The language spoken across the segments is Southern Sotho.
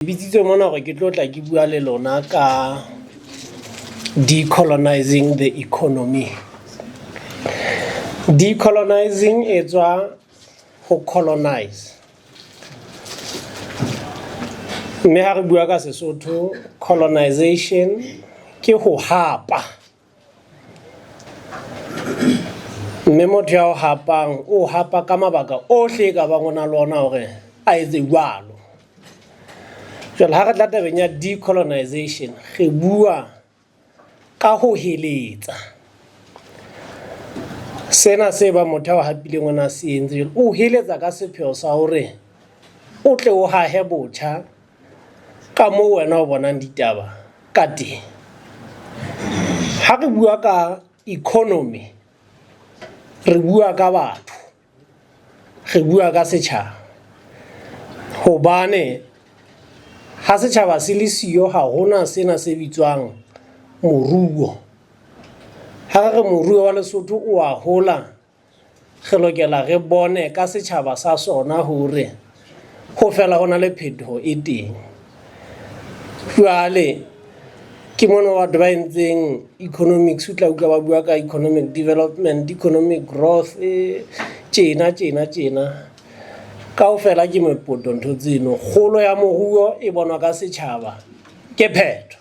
Bitsitse mona gore ke tlo tla ke bua le lona ka decolonizing the economy. Decolonizing e tswa ho colonize. Mme ha re bua ka Sesotho, colonization ke ho hapa. Mme motho ya ho hapang o hapa ka mabaka ohle ka bang ona le ona hore a etse jwalo. Jwale ha re tla tabeng ya decolonization, re bua ka ho heletsa. Sena se ba motho wa hapileng ona se entse, o heletsa ka sepheo sa hore o tle o hahe botjha ka moo wena o bonang ditaba ka teng. Ha re bua ka economy, re bua ka batho, re bua ka setjhaba. Hobane ha setjhaba se le siyo ha hona sena se bitswang moruo. Ha re moruo wa Lesotho o a hola, re lokela re bone ka setjhaba sa sona hore ho fela hona le phetoho e teng. Jwale ke mona batho ba entseng economics o tla utlwa ba bua ka economic development, economic growth, tjena kaofela ke mepoto ntho tseno. Kgolo ya moruo e bonwa ka setjhaba ke phetho.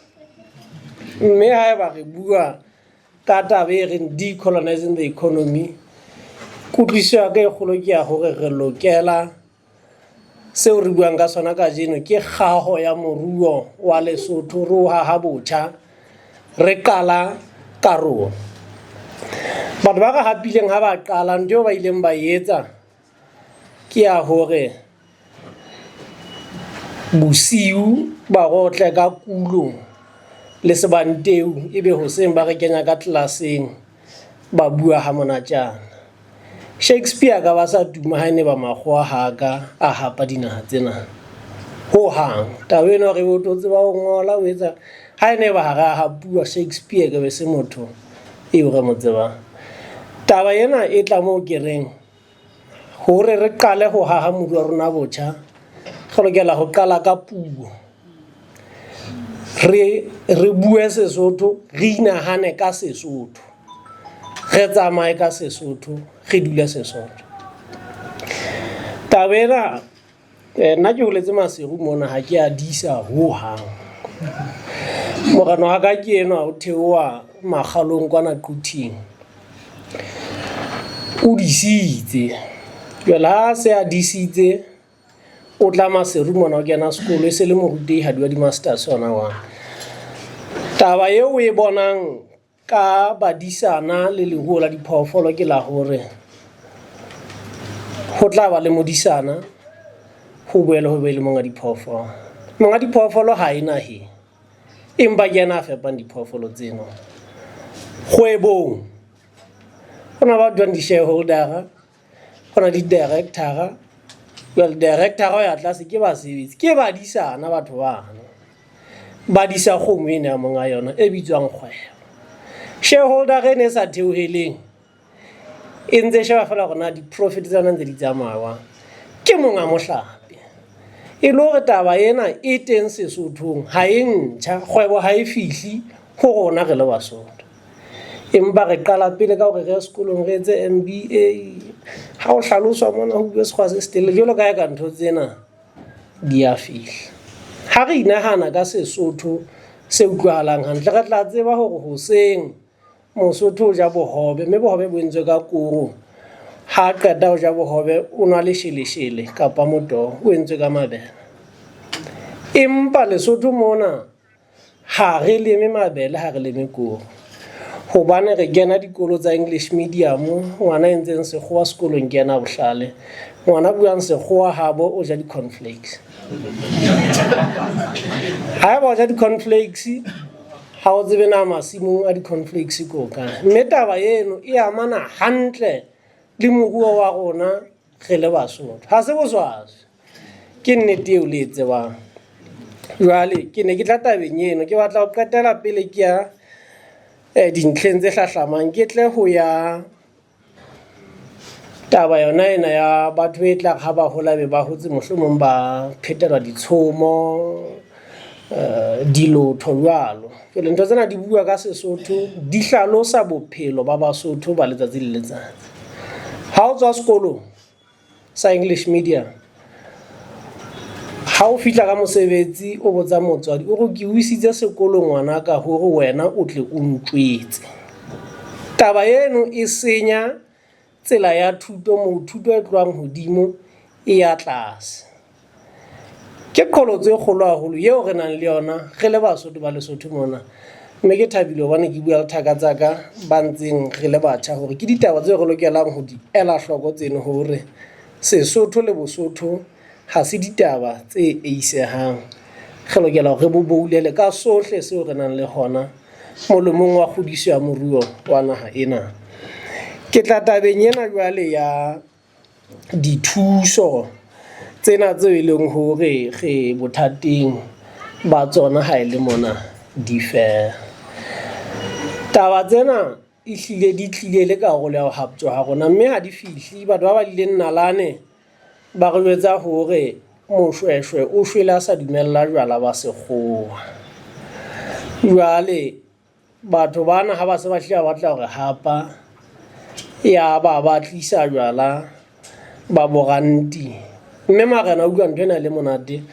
Mme haeba re bua ka taba e reng decolonizing the economy, kutlwisiso ka e kgolo ke ya hore re lokela seo re buang ka sona ka jeno ke kgaho ya moruo wa Lesotho, re o haha botjha, re qala ka rona. Batho ba ka hapileng ha ba qala ntho ba ileng ba etsa ke ya hore bosiu ba gotle ka kulo le sebanteu, ebe hoseng ba re kenya ka tlelaseng ba bua ha monatjana. Shakespeare ka ba sa tuma ha ene ba makgowa haka a hapa dinaha tsena ho hang. Taba eno re o totse ba ho ngola o etsa ha ene ba ha hapuwa Shakespeare ka be se motho eo re mo tsebang. Taba ena e tla mo ke reng hore re qale ho haha moruo wa rona botjha, re lokela ho qala ka puo. Re bue Sesotho, re inahane ka Sesotho, re tsamaye ka Sesotho, re dule Sesotho. Taba ena nna ke holetse Maseru mona ha ke a disa ho hang. Morano wa ka ke ena o theoha Makgalong kwana Quthing. O disitse. Jwale ha se a disitse o tla Maseru mona o kena sekolo e se le morutehadi wa di-masters ona wa. Taba eo o e bonang ka badisana le leruo la diphoofolo ke la hore ho tla ba le modisana, ho boele ho be le monga diphoofolo. Monga diphoofolo ha e nahe, empa ke yena a fepang diphoofolo tseno. Kgwebong ho na ba di shareholder, ho na di director. Well, director o ya tlase ke basebetsi, ke badisana batho bana ba disa kgomo ena monga yona e bitswang kgwebo. Shareholder re ne sa theoheleng e ntse sheba fela gona di profit tsa nna ntse di tsamaya ke monga mohlape. E le hore taba ena e teng Sesothong ha e ntjha, kgwebo ha e fihli ho rona re le Basotho. Empa re qala pele ka hore re ya sekolong re etse MBA, ha o hlaloswa mona ho bua sekgwa se setele jwalo ka ka ntho tsena di a fihla. Ha re inahana ka Sesotho se utlwahalang hantle, re tla tseba hore hoseng Mosotho o ja bohobe, mme bohobe bo entswe ka koro. Ha qeta o ja bohobe o nwa lesheleshele kapa motoho o entswe ka mabele. Empa Lesotho mona ha re leme mabele, ha re leme koro. Hobane re kena dikolo tsa English medium, ngwana e ntseng sekgowa sekolong ke yena bohlale, ngwana buang sekgowa habo o ja di-cornflakes. Ha ba ja di-cornflakes ha o tsebe na masimong a di-cornflakes ko kae. Mme taba eno e amana hantle le moruo wa rona re le Basotho, ha se boswaswi, ke nnete eo le e tsebang. Jwale ke ne ke tla tabeng eno, ke batla ho qetela pele ke ya dintlheng tse hlahlamang, ke tle ho ya taba yona ena ya batho e tla ga ba hola be ba hotse mohlomong ba phetelwa ditshomo dilotho jwalo ke le ntho tsena di bua ka Sesotho di hlalosa bophelo ba Basotho ba letsatsi le letsatsi ha o tswa sekolo sa English medium ha o fitla ka mosebetsi o botsa motswadi o go ke o isitse sekolo ngwana ka hore wena o tle o ntwetse taba eno e senya tsela ya thuto mo thuto e tloang hodimo e ya tlase ke qholotse kgolo haholo yeo re nang le yona re le Basotho ba Lesotho mona mme ke thabile hobane ke bua le thaka tsaka ba ntseng re le batjha hore ke ditaba tse re lokelang ho di ela hloko tseno hore Sesotho le Bosotho ha se ditaba tse eisehang re lokela hore re bo boulele ka sohle seo re nang le hona molomong wa kgodiso ya moruo wa naha ena ke tla tabeng ena jwale ya dithuso tsena tseo e leng hore re bothateng ba tsona ha ile mona di fair taba tsena e hlile di tlile le ka go le ho haptswa ha rona mme ha di fihli batho ba ba ile nnalane ba re jwetsa hore moshweshwe o shwela sa dumella jwala ba sekgowa jwale batho bana ha ba se ba hlile ba batla hore hapa ya ba tlisa jwala ba boranti mme marena o utlwa ntho ena le monate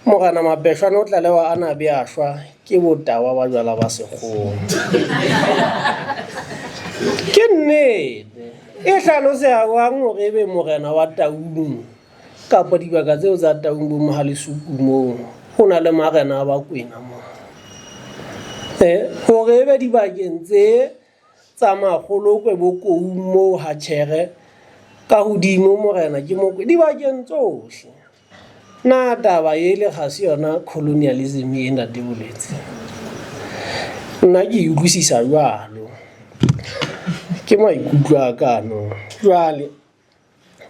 morena Mapeshwana o tlalewa ana be a shwa ke botawa ba jwala ba sekgowa ke nnete e hlaloseha wang hore ebe morena wa Taung kapa dibaka tseo tsa Taung bo Mohalesuku moo ho na le marena a Bakwena moo hore ebe dibakeng tse tsa Makgolokwe bo Koung moo ha Tjhere ka hodimo morena ke Mokwe dibakeng tsohle na taba ele ga se yona colonialism e ntate boletse nna ke utlwisisa jwalo ke maikutlo a kano jwale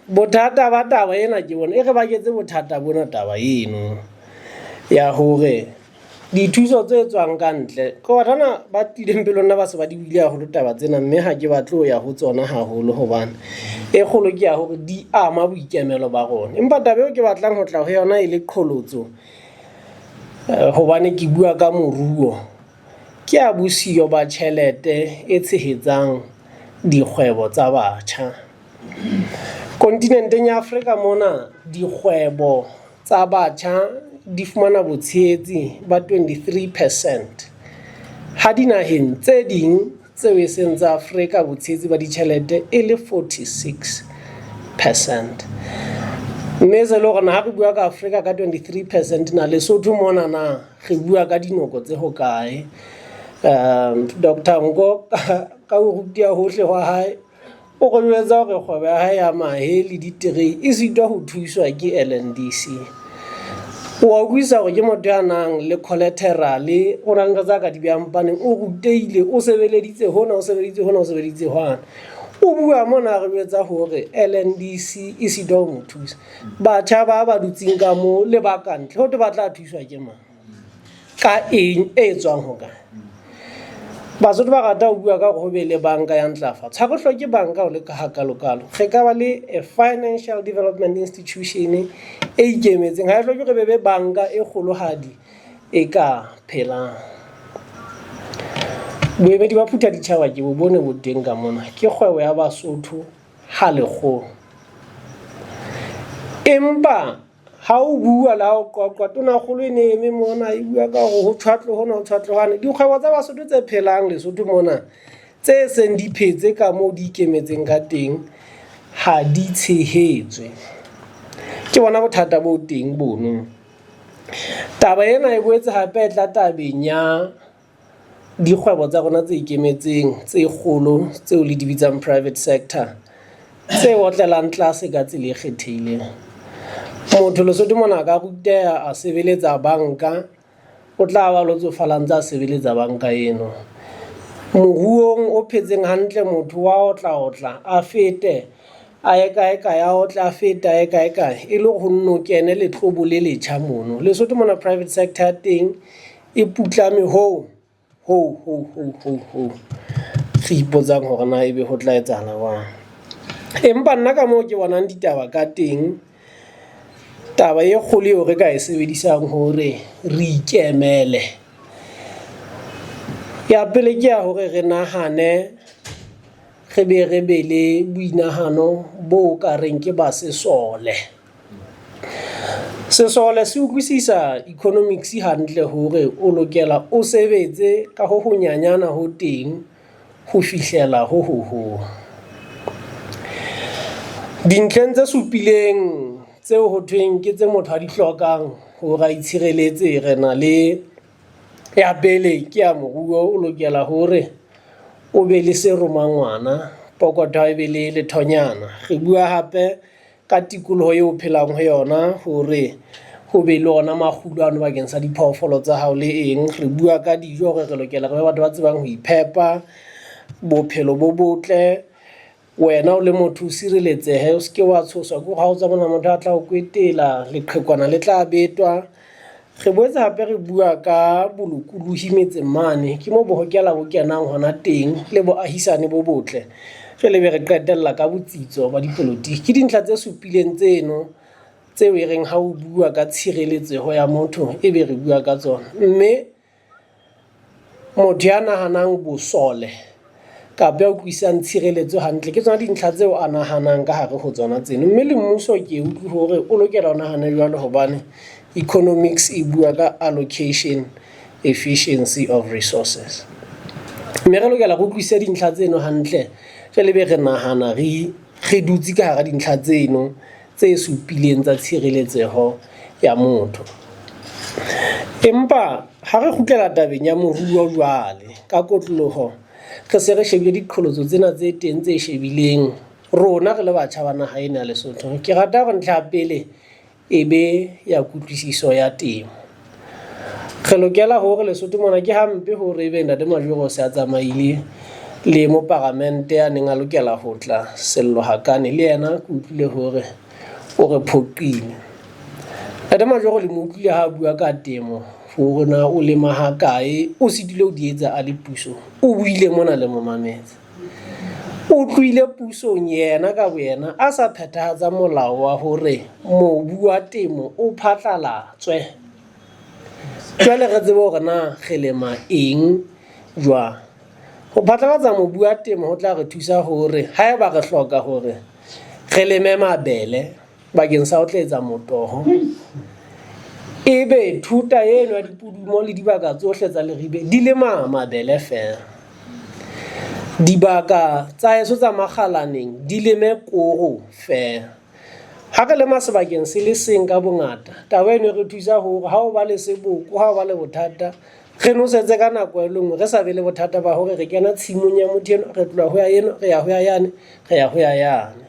bothata ba taba ena ke bona e re baketse bothata bona taba eno ya hore dithuso tse tswang ka ntle ko batana ba tileng pelo nna ba se ba di bile haholo taba tsena mme ha ke batle ho ya ho tsona haholo hobane e kgolo ke ya hore di ama boikemelo ba rona empa taba eo ke batlang ho tla ho yona e le qholotso hobane ke bua ka moruo ke a bosiyo ba tjhelete e tshehetsang dikgwebo tsa batjha kontinenteng ya Afrika mona dikgwebo tsa batjha di fumana botshehetsi ba 23% ha dinaheng tse ding tseo e seng tsa Afrika botshehetsi ba ditjhelete e le 46% mme se le hore ha re bua ka Afrika ka 23% na Lesotho mona na re bua ka dinoko tse hokae Dr. Ngo ka o rutia hohle wa hae o go jwetsa hore kgwebo ya hae ya mahe le diterei e sitwa ho thuswa ke LNDC wa utlwisa hore ke motho ya nang le collateral o rang tsa ka di beampaneng o ruteile o sebeleditse hona o sebeditse hona o sebeditse hwana o bua mona re jwetsa hore LNDC e sitwa ho thusa batjha ba dutsing ka mo le ba kantle ho te batla thuswa ke mang ka eng e tswang ho kae Basotho ba rata ho bua ka go be le banka ya ntlafatso ha go hloke banka o le ka hakalokalo ge ka ba le a financial development institution e ikemetseng ha e hloke go be banka e kgolohadi e ka phelang boemedi ba phutha ditjhaba ke bo bone bo teng ka mona ke kgwebo ya Basotho ha lekgolo empa ha o bua la o qoqa tona kgolo e ne eme mona e bua ka go tshwatlo hona o tshwatlo hane dikgwebo tsa Basotho tse phelang Lesotho mona tse seng di phetse ka mo di ikemetseng ka teng ha di tshehetswe ke bona bothata bo teng bono taba ena e boetse hape tla tabeng ya dikgwebo tsa rona tse ikemetseng tse kgolo tseo le di bitsang private sector tse otlelang tlase ka tsela e kgethehileng motho Lesotho mona ka ruteha a sebeletsa banka o tla ba lotsofalang tsa sebeletsa banka eno moruong o phetseng hantle motho wa otla a fete a eka ya otla a feta eka e le go nno kene le tlobo le letjha mono Lesotho mona private sector teng e putlame ho re ipotsang hore na ebe ho tla etsahala jwang empa nna ka moo ke bonang ditaba ka teng, taba e kgolo eo re ka e sebedisang hore re ikemele, ya pele ke ya hore re nahane, re be le boinahano bo ka reng ke ba sesole. Sesole se utlwisisa economics hantle hore o lokela o sebetse ka ho nyanyana ho teng ho fihlela ho ho. Dintlheng tse supileng tseo ho thweng ke tse motho a di hlokang hore a itshireletse, re na le ya pele ke ya moruo, o lokela hore o be le seromangwana, pokotho e be le lethonyana. Re bua hape ka tikoloho eo o phelang ho yona hore ho be le ona makgulano bakeng sa diphoofolo tsa hao le eng. Re bua ka dijo hore re lokela re be batho ba tsebang ho iphepa, bophelo bo botle, wena o le motho o sireletsehe, o seke wa tshoswa ke ha o tsamaya motho a tla o kwetela, leqhekwana le tla betwa. Re boetse hape re bua ka bolokolohi metseng mane, ke mo bohokela bo kenang hona teng le boahisane bo botle. Re lebe re qetella ka botsitso ba dipolotiki. Ke dintlha tse supileng tseno tseo e reng ha o bua ka tshireletseho ya motho e be re bua ka tsona. Mme motho ya nahanang bosole kapa ya utlwisang tshireletso hantle, ke tsona dintlha tseo a nahanang ka hare ho tsona tseno. Mme le mmuso ke utlwe hore o lokela ho nahana jwalo hobane economics e bua ka allocation efficiency of resources. Mme re lokela go utlwisisa dintlha tseno hantle, re lebe re nahana re dutse ka hara dintlha tseno tse supileng tsa tshireletseho ya motho. Empa ha re kgutlela tabeng ya moruo jwale ka kotloloho, re se re shebile diqholotso tsena tse teng tse shebileng rona re le batjha ba naha ena ya Lesotho. Ke rata hore ntlha ya pele e be ya kutlwisiso ya temo. Re lokela hore Lesotho mona ke hampe hore ebe Ntate Majoro se a tsamaile le mo parlamente a neng a lokela ho tla Sello Hakane, le yena ke utlwile hore o re phoqile. Ntate Majoro le mo utlwile ha bua ka temo hore na o lema ha kae, o sitile o di etsa a le puso, o buile mona le mo mametse. O tlohile pusong yena ka boyena a sa phethahatsa molao wa hore mobu wa temo o phatlalatswe. Jwale re tsebe hore na re lema eng jwang. Ho phatlalatsa mobu wa temo ho tla re thusa hore haeba re hloka hore re leme mabele bakeng sa ho tla etsa motoho, ebe thuta eno ya dipudumo le dibaka tsohle tsa leribe di lema mabele feela. Dibaka tsa heso tsa makgalaneng di leme koro feela. Ha re lema sebakeng se le seng ka bongata, taba eno re thusa hore ha o ba le seboko, ha o ba le bothata, re nosetse ka nako e le nngwe, re sa be le bothata ba hore re kena tshimong ya motho eno, re tloha ho ya eno, re ya ho ya yane, re ya ho ya yane.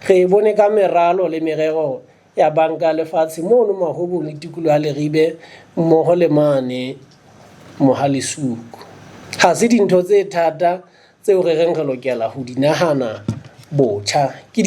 Re bone ka meralo le merero ya banka lefatshe mono Mahobong le tikoloho ya Leribe mmoho le mane Mohalesuku. Ha se dintho tse thata tseo re reng re lokela ho di nahana botjha.